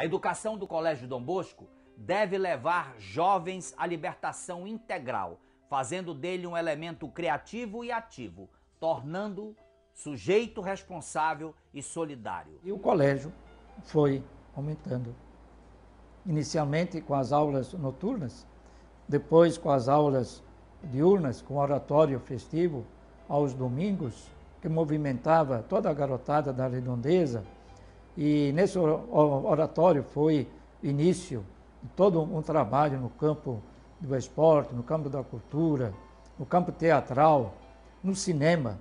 educação do Colégio Dom Bosco deve levar jovens à libertação integral, fazendo dele um elemento criativo e ativo, tornando-o sujeito responsável e solidário. E o colégio foi aumentando, inicialmente com as aulas noturnas, depois com as aulas diurnas, com oratório festivo aos domingos, que movimentava toda a garotada da Redondeza. E nesse oratório foi início de todo um trabalho no campo do esporte, no campo da cultura, no campo teatral, no cinema,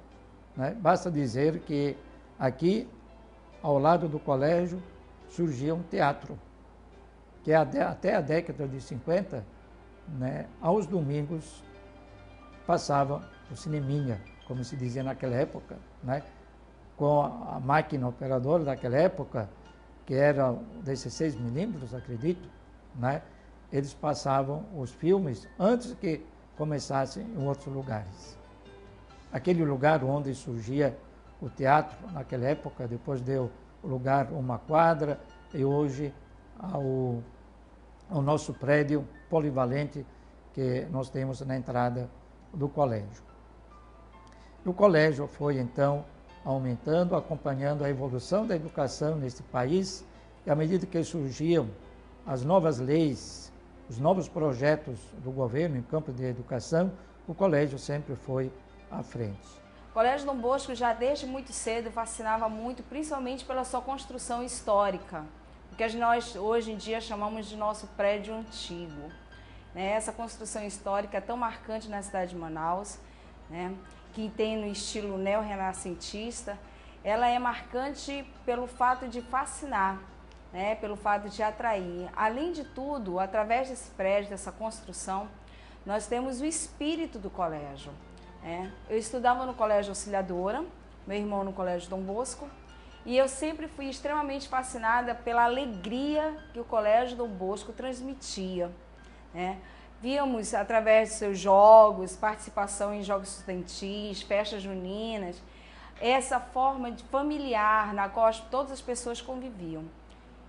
né? Basta dizer que aqui, ao lado do colégio, surgia um teatro, que até a década de 50, né, aos domingos, passava o cineminha, como se dizia naquela época, né, com a máquina operadora daquela época, que era 16 milímetros, acredito, né, eles passavam os filmes antes que começassem em outros lugares. Aquele lugar onde surgia o teatro naquela época, depois deu lugar a uma quadra e hoje ao nosso prédio polivalente que nós temos na entrada do colégio. O colégio foi então aumentando, acompanhando a evolução da educação neste país, e à medida que surgiam as novas leis, os novos projetos do governo em campo de educação, o colégio sempre foi à frente. O Colégio Dom Bosco já desde muito cedo fascinava muito, principalmente pela sua construção histórica, o que nós hoje em dia chamamos de nosso prédio antigo. Essa construção histórica é tão marcante na cidade de Manaus, né, que tem no estilo neo-renascentista, ela é marcante pelo fato de fascinar, né, pelo fato de atrair. Além de tudo, através desse prédio, dessa construção, nós temos o espírito do colégio. Eu estudava no Colégio Auxiliadora, meu irmão no Colégio Dom Bosco, e eu sempre fui extremamente fascinada pela alegria que o Colégio Dom Bosco transmitia. Víamos através de seus jogos, participação em jogos estudantis, festas juninas, essa forma de familiar na qual todas as pessoas conviviam.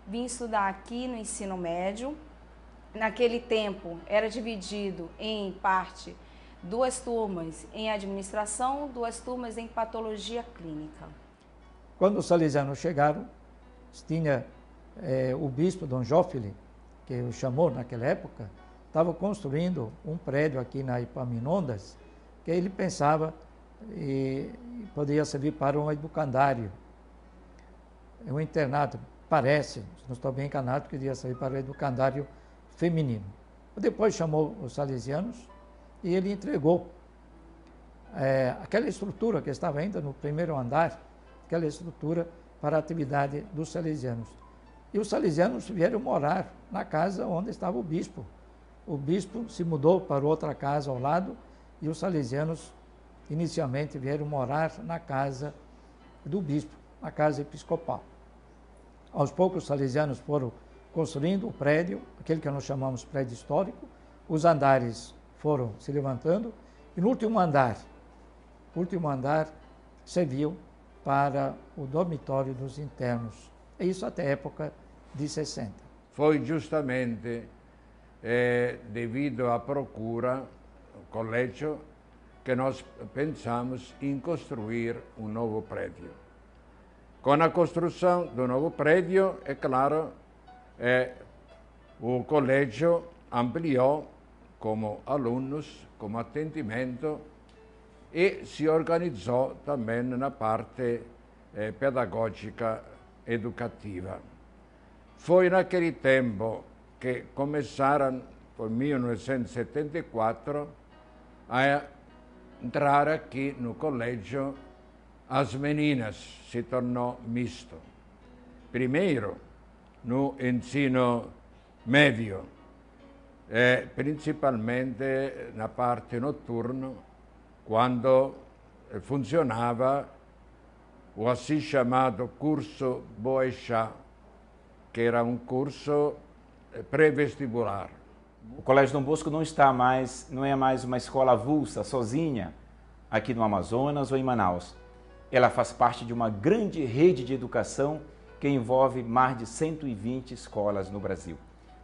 Vim estudar aqui no ensino médio. Naquele tempo era dividido em parte 2 turmas em administração, 2 turmas em patologia clínica. Quando os salesianos chegaram, tinha o bispo Dom Jófile, que o chamou naquela época, estava construindo um prédio aqui na Epaminondas, que ele pensava e poderia servir para um educandário. Um internato, parece, não estou bem enganado, que iria servir para o educandário feminino. Depois chamou os salesianos e ele entregou aquela estrutura que estava ainda no primeiro andar, aquela estrutura para a atividade dos salesianos. E os salesianos vieram morar na casa onde estava o bispo. O bispo se mudou para outra casa ao lado e os salesianos inicialmente vieram morar na casa do bispo, na casa episcopal. Aos poucos os salesianos foram construindo o prédio, aquele que nós chamamos prédio histórico, os andares foram se levantando e no último andar serviu para o dormitório dos internos. E isso até a época de 60. Foi justamente devido à procura do colégio que nós pensamos em construir um novo prédio. Com a construção do novo prédio, é claro, o colégio ampliou como alunos, como atendimento e se organizou também na parte pedagógica educativa. Foi naquele tempo que começaram, por 1974, a entrar aqui no colégio as meninas, se tornou misto. Primeiro, no ensino médio, principalmente na parte noturna, quando funzionava o assim chamado curso Boechat, que era um curso pré-vestibular. O Colégio Dom Bosco não é mais uma escola avulsa, sozinha, aqui no Amazonas ou em Manaus. Ela faz parte de uma grande rede de educação que envolve mais de 120 escolas no Brasil.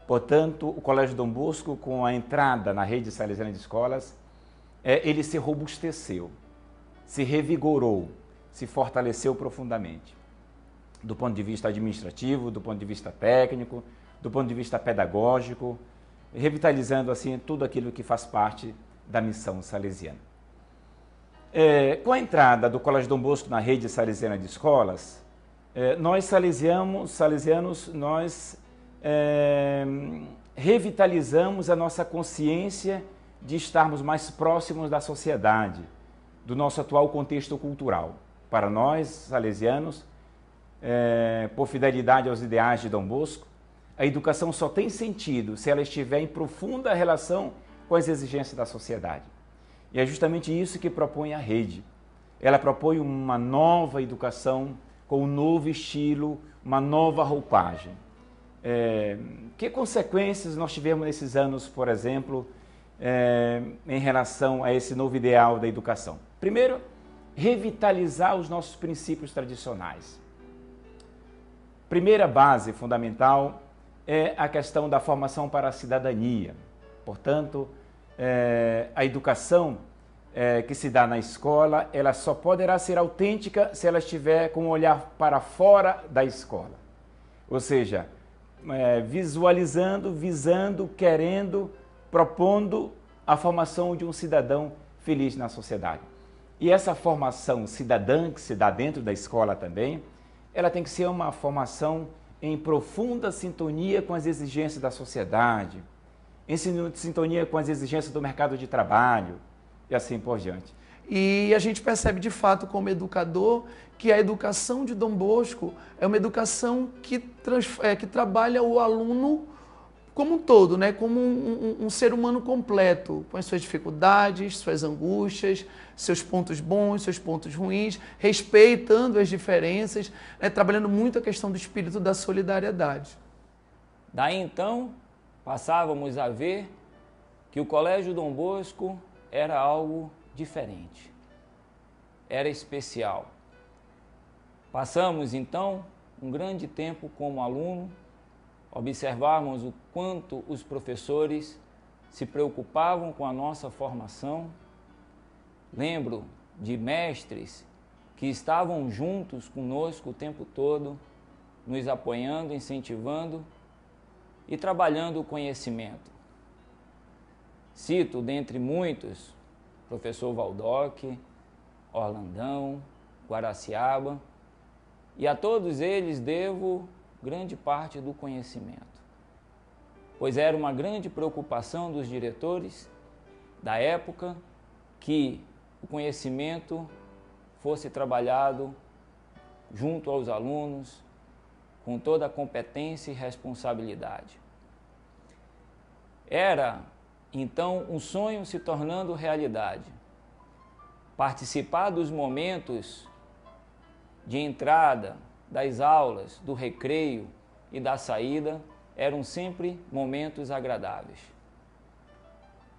Portanto, o Colégio Dom Bosco, com a entrada na rede salesiana de escolas, ele se robusteceu, se revigorou, se fortaleceu profundamente, do ponto de vista administrativo, do ponto de vista técnico, do ponto de vista pedagógico, revitalizando assim tudo aquilo que faz parte da missão salesiana. Com a entrada do Colégio Dom Bosco na rede salesiana de escolas, nós salesianos, nós revitalizamos a nossa consciência de estarmos mais próximos da sociedade, do nosso atual contexto cultural. Para nós, salesianos, por fidelidade aos ideais de Dom Bosco, a educação só tem sentido se ela estiver em profunda relação com as exigências da sociedade. E é justamente isso que propõe a rede. Ela propõe uma nova educação com um novo estilo, uma nova roupagem. Que consequências nós tivemos nesses anos, por exemplo, em relação a esse novo ideal da educação? Primeiro, revitalizar os nossos princípios tradicionais. Primeira base fundamental é a questão da formação para a cidadania. Portanto, a educação que se dá na escola, ela só poderá ser autêntica se ela estiver com um olhar para fora da escola. Ou seja, visualizando, visando, querendo, propondo a formação de um cidadão feliz na sociedade. E essa formação cidadã que se dá dentro da escola também, ela tem que ser uma formação em profunda sintonia com as exigências da sociedade, em sintonia com as exigências do mercado de trabalho e assim por diante. E a gente percebe de fato como educador que a educação de Dom Bosco é uma educação que trabalha o aluno como um todo, né? Como um ser humano completo, com as suas dificuldades, suas angústias, seus pontos bons, seus pontos ruins, respeitando as diferenças, né? Trabalhando muito a questão do espírito da solidariedade. Daí então, passávamos a ver que o Colégio Dom Bosco era algo diferente, era especial. Passamos então um grande tempo como aluno, observarmos o quanto os professores se preocupavam com a nossa formação. Lembro de mestres que estavam juntos conosco o tempo todo, nos apoiando, incentivando e trabalhando o conhecimento. Cito, dentre muitos, professor Valdoc, Orlandão, Guaraciaba, e a todos eles devo grande parte do conhecimento, pois era uma grande preocupação dos diretores da época que o conhecimento fosse trabalhado junto aos alunos com toda a competência e responsabilidade. Era, então, um sonho se tornando realidade. Participar dos momentos de entrada, das aulas, do recreio e da saída eram sempre momentos agradáveis.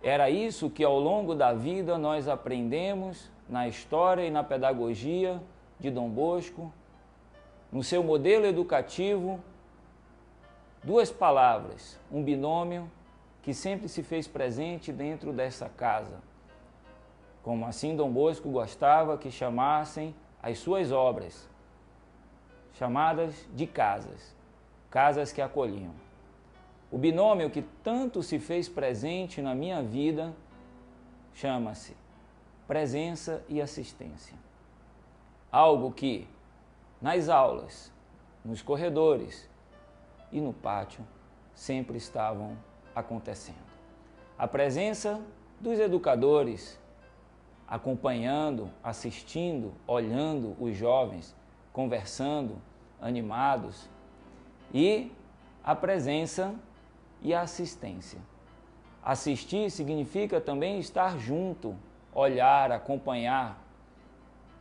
Era isso que ao longo da vida nós aprendemos na história e na pedagogia de Dom Bosco, no seu modelo educativo, duas palavras, um binômio que sempre se fez presente dentro dessa casa. Como assim Dom Bosco gostava que chamassem as suas obras, chamadas de casas, casas que acolhiam. O binômio que tanto se fez presente na minha vida chama-se presença e assistência. Algo que nas aulas, nos corredores e no pátio sempre estavam acontecendo. A presença dos educadores acompanhando, assistindo, olhando os jovens, conversando, animados, e a presença e a assistência. Assistir significa também estar junto, olhar, acompanhar.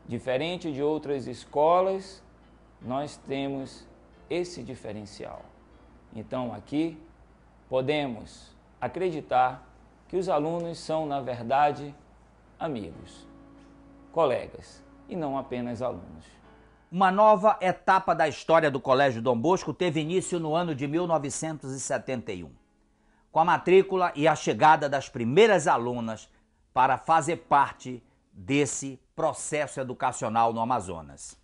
Diferente de outras escolas, nós temos esse diferencial. Então, aqui, podemos acreditar que os alunos são, na verdade, amigos, colegas e não apenas alunos. Uma nova etapa da história do Colégio Dom Bosco teve início no ano de 1971, com a matrícula e a chegada das primeiras alunas para fazer parte desse processo educacional no Amazonas.